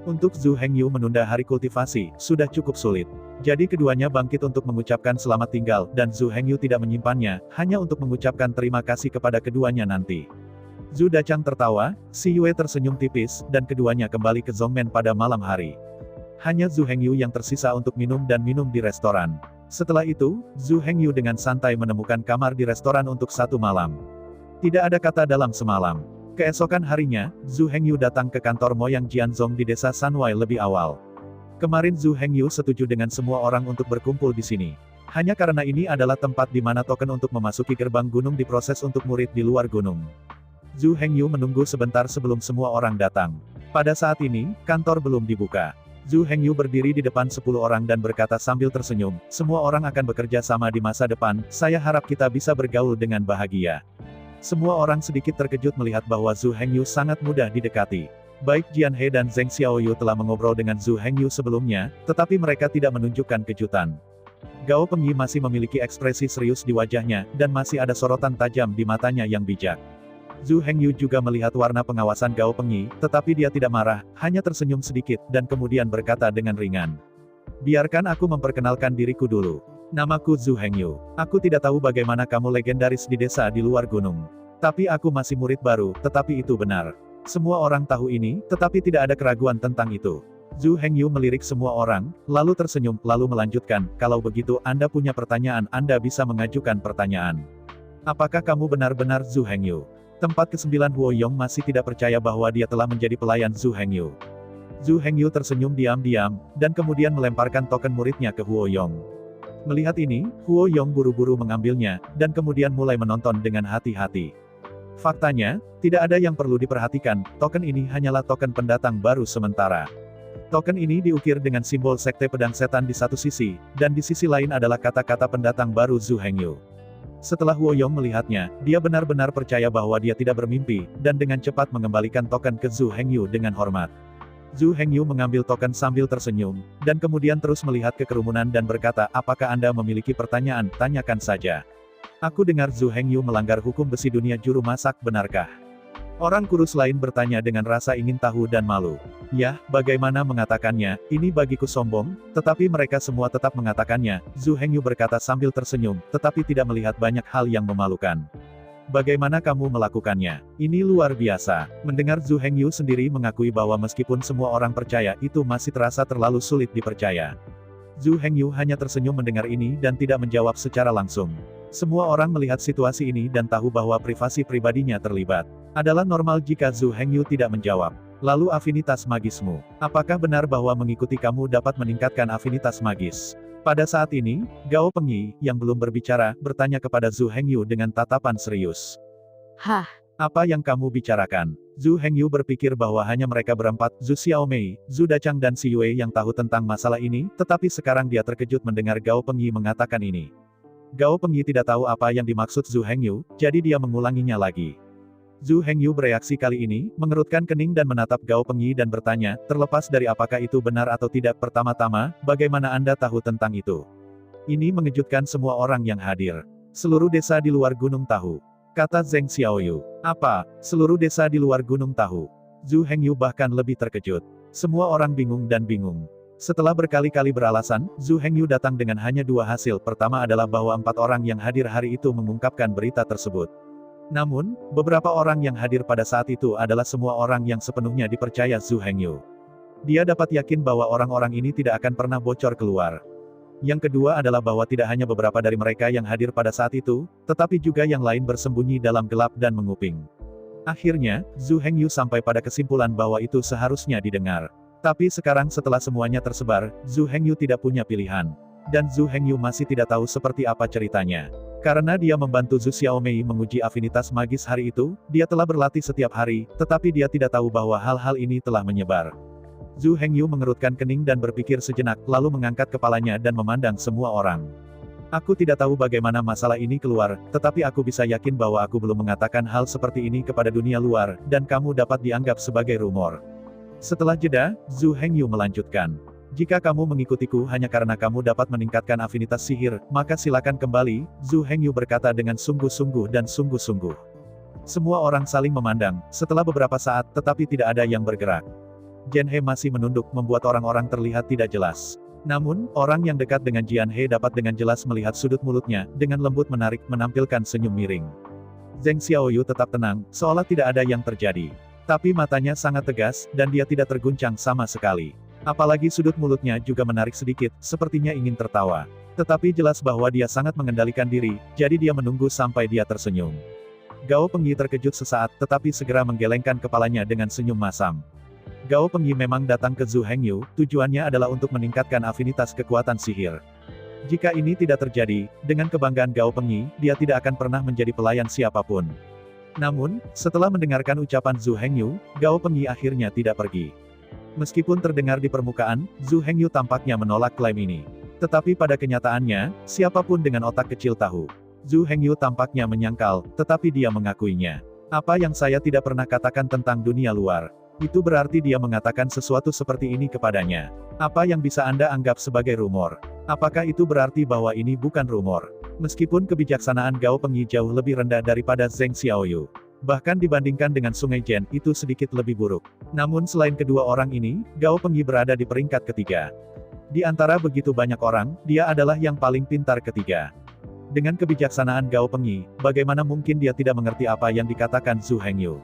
Untuk Zhu Hengyu menunda hari kultivasi, sudah cukup sulit. Jadi keduanya bangkit untuk mengucapkan selamat tinggal, dan Zhu Hengyu tidak menyimpannya, hanya untuk mengucapkan terima kasih kepada keduanya nanti. Zhu Dachang tertawa, Si Yue tersenyum tipis, dan keduanya kembali ke Zhongmen pada malam hari. Hanya Zhu Hengyu yang tersisa untuk minum dan minum di restoran. Setelah itu, Zhu Hengyu dengan santai menemukan kamar di restoran untuk 1 malam. Tidak ada kata dalam semalam. Keesokan harinya, Zhu Hengyu datang ke kantor Moyang Jianzong di desa Sanwai lebih awal. Kemarin Zhu Hengyu setuju dengan semua orang untuk berkumpul di sini. Hanya karena ini adalah tempat di mana token untuk memasuki gerbang gunung diproses untuk murid di luar gunung. Zhu Hengyu menunggu sebentar sebelum semua orang datang. Pada saat ini, kantor belum dibuka. Zhu Hengyu berdiri di depan 10 orang dan berkata sambil tersenyum, semua orang akan bekerja sama di masa depan, saya harap kita bisa bergaul dengan bahagia. Semua orang sedikit terkejut melihat bahwa Zhu Hengyu sangat mudah didekati. Baik Jian He dan Zheng Xiaoyu telah mengobrol dengan Zhu Hengyu sebelumnya, tetapi mereka tidak menunjukkan kejutan. Gao Pengyi masih memiliki ekspresi serius di wajahnya, dan masih ada sorotan tajam di matanya yang bijak. Zhu Hengyu juga melihat warna pengawasan Gao Pengyi, tetapi dia tidak marah, hanya tersenyum sedikit, dan kemudian berkata dengan ringan. Biarkan aku memperkenalkan diriku dulu. Namaku Zhu Hengyu. Aku tidak tahu bagaimana kamu legendaris di desa di luar gunung. Tapi aku masih murid baru, tetapi itu benar. Semua orang tahu ini, tetapi tidak ada keraguan tentang itu. Zhu Hengyu melirik semua orang, lalu tersenyum, lalu melanjutkan, kalau begitu Anda punya pertanyaan, Anda bisa mengajukan pertanyaan. Apakah kamu benar-benar Zhu Hengyu? Tempat ke-9 Huo Yong masih tidak percaya bahwa dia telah menjadi pelayan Zhu Hengyu. Zhu Hengyu tersenyum diam-diam, dan kemudian melemparkan token muridnya ke Huo Yong. Melihat ini, Huo Yong buru-buru mengambilnya, dan kemudian mulai menonton dengan hati-hati. Faktanya, tidak ada yang perlu diperhatikan, token ini hanyalah token pendatang baru sementara. Token ini diukir dengan simbol sekte pedang setan di satu sisi, dan di sisi lain adalah kata-kata pendatang baru Zhu Hengyu. Setelah Huo Yong melihatnya, dia benar-benar percaya bahwa dia tidak bermimpi, dan dengan cepat mengembalikan token ke Zhu Hengyu dengan hormat. Zhu Hengyu mengambil token sambil tersenyum, dan kemudian terus melihat ke kerumunan dan berkata, apakah Anda memiliki pertanyaan, tanyakan saja. Aku dengar Zhu Hengyu melanggar hukum besi dunia juru masak, benarkah? Orang kurus lain bertanya dengan rasa ingin tahu dan malu. Yah, bagaimana mengatakannya, ini bagiku sombong, tetapi mereka semua tetap mengatakannya, Zhu Hengyu berkata sambil tersenyum, tetapi tidak melihat banyak hal yang memalukan. Bagaimana kamu melakukannya? Ini luar biasa. Mendengar Zhu Hengyu sendiri mengakui bahwa meskipun semua orang percaya, itu masih terasa terlalu sulit dipercaya. Zhu Hengyu hanya tersenyum mendengar ini dan tidak menjawab secara langsung. Semua orang melihat situasi ini dan tahu bahwa privasi pribadinya terlibat. Adalah normal jika Zhu Hengyu tidak menjawab. Lalu afinitas magismu. Apakah benar bahwa mengikuti kamu dapat meningkatkan afinitas magis? Pada saat ini, Gao Pengyi, yang belum berbicara, bertanya kepada Zhu Hengyu dengan tatapan serius. Hah? Apa yang kamu bicarakan? Zhu Hengyu berpikir bahwa hanya mereka berempat, Zhu Xiaomei, Zhu Dachang dan Si Yue yang tahu tentang masalah ini, tetapi sekarang dia terkejut mendengar Gao Pengyi mengatakan ini. Gao Pengyi tidak tahu apa yang dimaksud Zhu Hengyu, jadi dia mengulanginya lagi. Zhu Hengyu bereaksi kali ini, mengerutkan kening dan menatap Gao Pengyi dan bertanya, terlepas dari apakah itu benar atau tidak, pertama-tama, bagaimana Anda tahu tentang itu? Ini mengejutkan semua orang yang hadir. Seluruh desa di luar gunung tahu. Kata Zheng Xiaoyu. Apa? Seluruh desa di luar gunung tahu. Zhu Hengyu bahkan lebih terkejut. Semua orang bingung dan bingung. Setelah berkali-kali beralasan, Zhu Hengyu datang dengan hanya dua hasil. Pertama adalah bahwa 4 orang yang hadir hari itu mengungkapkan berita tersebut. Namun, beberapa orang yang hadir pada saat itu adalah semua orang yang sepenuhnya dipercaya Zhu Hengyu. Dia dapat yakin bahwa orang-orang ini tidak akan pernah bocor keluar. Yang kedua adalah bahwa tidak hanya beberapa dari mereka yang hadir pada saat itu, tetapi juga yang lain bersembunyi dalam gelap dan menguping. Akhirnya, Zhu Hengyu sampai pada kesimpulan bahwa itu seharusnya didengar. Tapi sekarang setelah semuanya tersebar, Zhu Hengyu tidak punya pilihan. Dan Zhu Hengyu masih tidak tahu seperti apa ceritanya. Karena dia membantu Zhu Xiaomei menguji afinitas magis hari itu, dia telah berlatih setiap hari, tetapi dia tidak tahu bahwa hal-hal ini telah menyebar. Zhu Hengyu mengerutkan kening dan berpikir sejenak, lalu mengangkat kepalanya dan memandang semua orang. Aku tidak tahu bagaimana masalah ini keluar, tetapi aku bisa yakin bahwa aku belum mengatakan hal seperti ini kepada dunia luar, dan kamu dapat dianggap sebagai rumor. Setelah jeda, Zhu Hengyu melanjutkan. Jika kamu mengikutiku hanya karena kamu dapat meningkatkan afinitas sihir, maka silakan kembali, Zhu Hengyu berkata dengan sungguh-sungguh dan sungguh-sungguh. Semua orang saling memandang, setelah beberapa saat, tetapi tidak ada yang bergerak. Jian He masih menunduk, membuat orang-orang terlihat tidak jelas. Namun, orang yang dekat dengan Jian He dapat dengan jelas melihat sudut mulutnya, dengan lembut menarik, menampilkan senyum miring. Zheng Xiaoyu tetap tenang, seolah tidak ada yang terjadi. Tapi matanya sangat tegas, dan dia tidak terguncang sama sekali. Apalagi sudut mulutnya juga menarik sedikit, sepertinya ingin tertawa. Tetapi jelas bahwa dia sangat mengendalikan diri, jadi dia menunggu sampai dia tersenyum. Gao Pengyi terkejut sesaat, tetapi segera menggelengkan kepalanya dengan senyum masam. Gao Pengyi memang datang ke Zhu Hengyu, tujuannya adalah untuk meningkatkan afinitas kekuatan sihir. Jika ini tidak terjadi, dengan kebanggaan Gao Pengyi, dia tidak akan pernah menjadi pelayan siapapun. Namun, setelah mendengarkan ucapan Zhu Hengyu, Gao Pengyi akhirnya tidak pergi. Meskipun terdengar di permukaan, Zhu Hengyu tampaknya menolak klaim ini. Tetapi pada kenyataannya, siapapun dengan otak kecil tahu. Zhu Hengyu tampaknya menyangkal, tetapi dia mengakuinya. Apa yang saya tidak pernah katakan tentang dunia luar? Itu berarti dia mengatakan sesuatu seperti ini kepadanya. Apa yang bisa Anda anggap sebagai rumor? Apakah itu berarti bahwa ini bukan rumor? Meskipun kebijaksanaan Gao Pengyi jauh lebih rendah daripada Zheng Xiaoyu, bahkan dibandingkan dengan Sungai Jian itu sedikit lebih buruk. Namun selain kedua orang ini, Gao Pengyi berada di peringkat ketiga. Di antara begitu banyak orang, dia adalah yang paling pintar ketiga. Dengan kebijaksanaan Gao Pengyi, bagaimana mungkin dia tidak mengerti apa yang dikatakan Zhu Hengyu?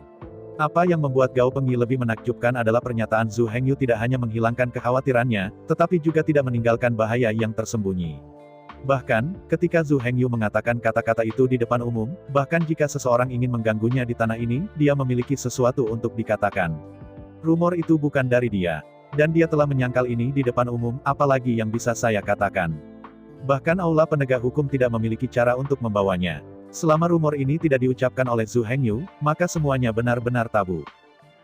Apa yang membuat Gao Pengyi lebih menakjubkan adalah pernyataan Zhu Hengyu tidak hanya menghilangkan kekhawatirannya, tetapi juga tidak meninggalkan bahaya yang tersembunyi. Bahkan, ketika Zhu Hengyu mengatakan kata-kata itu di depan umum, bahkan jika seseorang ingin mengganggunya di tanah ini, dia memiliki sesuatu untuk dikatakan. Rumor itu bukan dari dia. Dan dia telah menyangkal ini di depan umum, apalagi yang bisa saya katakan. Bahkan aula penegak hukum tidak memiliki cara untuk membawanya. Selama rumor ini tidak diucapkan oleh Zhu Hengyu, maka semuanya benar-benar tabu.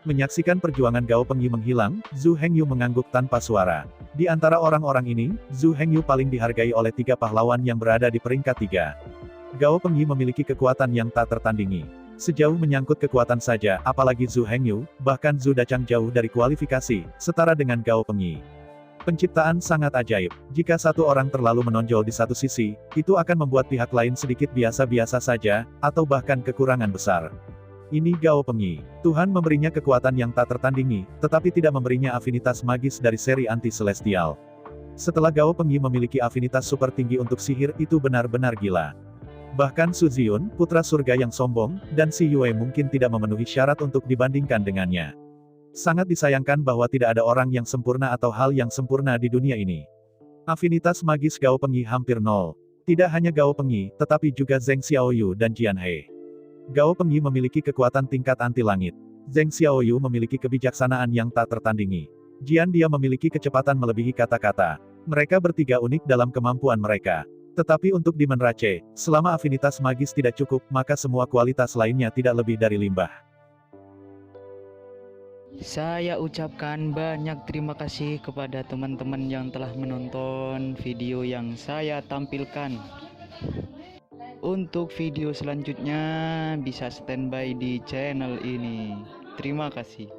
Menyaksikan perjuangan Gao Pengyi menghilang, Zhu Hengyu mengangguk tanpa suara. Di antara orang-orang ini, Zhu Hengyu paling dihargai oleh 3 pahlawan yang berada di peringkat 3. Gao Pengyi memiliki kekuatan yang tak tertandingi. Sejauh menyangkut kekuatan saja, apalagi Zhu Hengyu, bahkan Zhu Dachang jauh dari kualifikasi, setara dengan Gao Pengyi. Penciptaan sangat ajaib. Jika satu orang terlalu menonjol di satu sisi, itu akan membuat pihak lain sedikit biasa-biasa saja, atau bahkan kekurangan besar. Ini Gao Pengyi. Tuhan memberinya kekuatan yang tak tertandingi, tetapi tidak memberinya afinitas magis dari seri anti-celestial. Setelah Gao Pengyi memiliki afinitas super tinggi untuk sihir, itu benar-benar gila. Bahkan Su Ziyun, putra surga yang sombong, dan Si Yue mungkin tidak memenuhi syarat untuk dibandingkan dengannya. Sangat disayangkan bahwa tidak ada orang yang sempurna atau hal yang sempurna di dunia ini. Afinitas magis Gao Pengyi hampir nol. Tidak hanya Gao Pengyi, tetapi juga Zheng Xiaoyu dan Jian He. Gao Pengyi memiliki kekuatan tingkat anti-langit. Zheng Xiaoyu memiliki kebijaksanaan yang tak tertandingi. Jian Dia memiliki kecepatan melebihi kata-kata. Mereka bertiga unik dalam kemampuan mereka. Tetapi untuk Demon Rache, selama afinitas magis tidak cukup, maka semua kualitas lainnya tidak lebih dari limbah. Saya ucapkan banyak terima kasih kepada teman-teman yang telah menonton video yang saya tampilkan. Untuk video selanjutnya bisa standby di channel ini. Terima kasih.